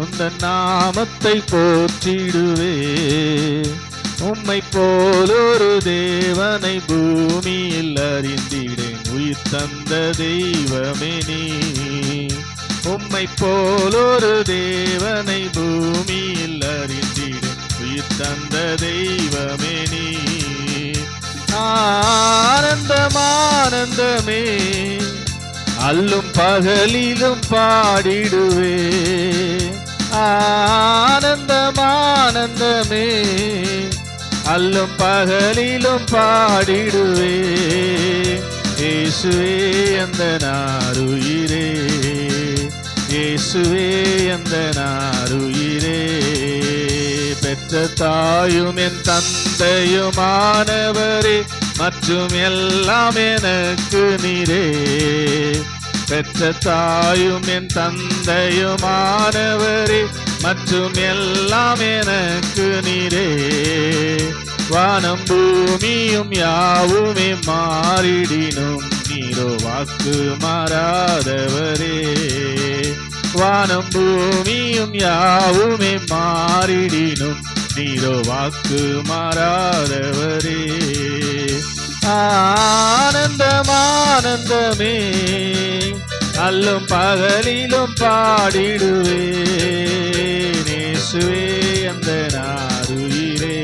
உந்தன் நாமத்தை போற்றிடுவே. உம்மை போலொரு தேவனை பூமியில் அறிந்திடேன், உயிர் தந்த தெய்வமே நீ. உம்மை போலொரு தேவனை பூமியில் அறிந்திடேன், உயிர் தந்த தெய்வமே நீ. ஆனந்தம் ஆனந்தமே, அல்லும் பகலிலும் பாடிடுவே. ஆனந்தம் ஆனந்தமே, அல்லும் பகலிலும் பாடிடுவே. இயேசுவே அந்த நாருயிரே, இயேசுவே அந்த நாருயிரே. பெற்ற தாயும் என் தந்தையுமானவரே, மற்றும் எல்லாம் எனக்கு நீரே. பெற்ற தாயும் என் தந்தையுமானவரே, மற்றும் எல்லாம் எனக்கு நீரே. வானம் பூமியும் யாவுமே மாறிடினும் நீரோ வாக்கு மாறாதவரே. வானம் பூமியும் யாவுமே மாறிடினும் நீரோ வாக்கு மாறாதவரே. ஆனந்தம் ஆனந்தமே, அல்லும் பகலிலும் பாடிடுவே. இயேசுவே அந்த நாருயிரே,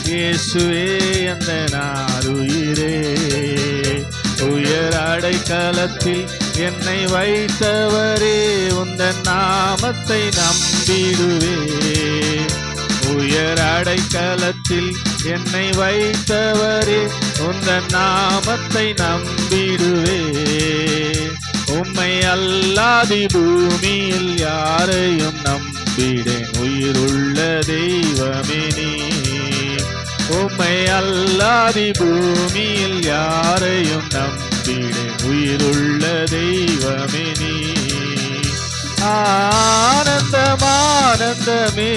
இயேசுவே அந்த நாருயிரே. உயர் அடைக்கலத்தில் என்னை வைத்தவரே, உந்தன் நாமத்தை நம்பிடுவே. உயர் அடைக்கலத்தில் என்னை வைத்தவரே, உந்தன் நாமத்தை நம்பிடுவே. உம்மை அல்லாதி பூமியில் யாரையும் நம்பிடேன், உயிருள்ள தெய்வமே நீ. உம்மை அல்லாதி பூமியில் யாரையும் நம்பிடேன், உயிருள்ள தெய்வமே நீ. ஆனந்தம் ஆனந்தமே,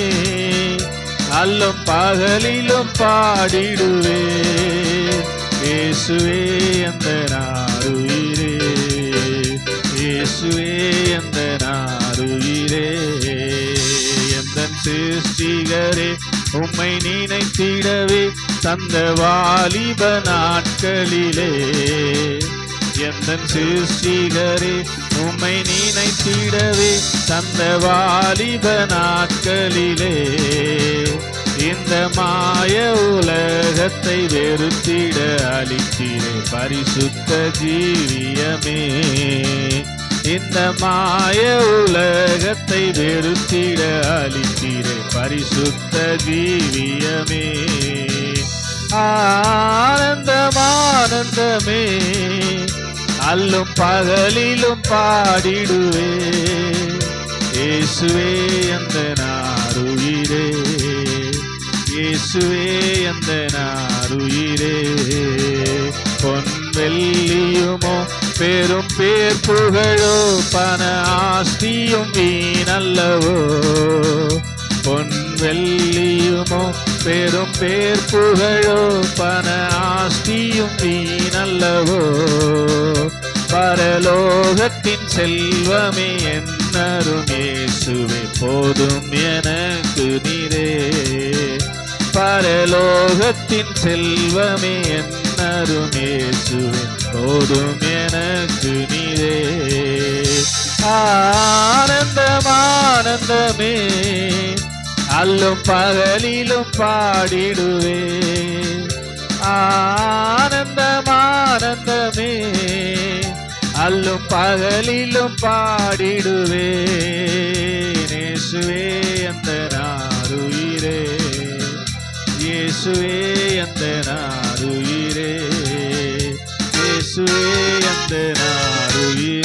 அல்லும் பகலிலும் பாடிடுவே. இயேசுவே அந்த நாருயிரே, இயேசுவே அந்த நாருயிரே. எந்தன் சிருஷ்டிகரே, உம்மை நினைத்திடவே தந்த வாலிப நாட்களிலே. எந்தன் சிருஷ்டிகரே, உம்மை நினைத்திடவே தந்த வாலிப நாட்களிலே. இந்த மாய உலகத்தை வெறுத்திட அளித்தீரே பரிசுத்த ஜீவியமே. இந்த மாய உலகத்தை வெறுத்திட அளித்தீரே பரிசுத்த ஜீவியமே. ஆனந்தம் ஆனந்தமே, அல்லும் பகலிலும் பாடிடுவே. இயேசுவே அந்த நாருயிரே, இயேசுவே அந்த நாருயிரே. பொன் வெள்ளியுமோ பெரும் பேர் புகழோ, பண ஆஸ்தியும் வீணல்லவோ. பொன் வெள்ளியுமோ பெரும் பேர் புகழோ, பண ஆஸ்தியும் வீணல்லவோ. பரலோகத்தின் செல்வமே என்னரும் இயேசுவே, போதும் எனக்கு நீரே. பரலோகத்தின் செல்வமே என்னரும் இயேசுவே, போதும் எனக்கு நீரே. ஆனந்தம் ஆனந்தமே, அல்லும் பகலிலும் பாடிடுவே. ஆனந்தம் ஆனந்தமே, அல்லும் பகலிலும் பாடிடுவே. இயேசுவே அந்த நாருயிரே, இயேசுவே அந்த நாருயிரே, இயேசுவே அந்த நாருயிரே.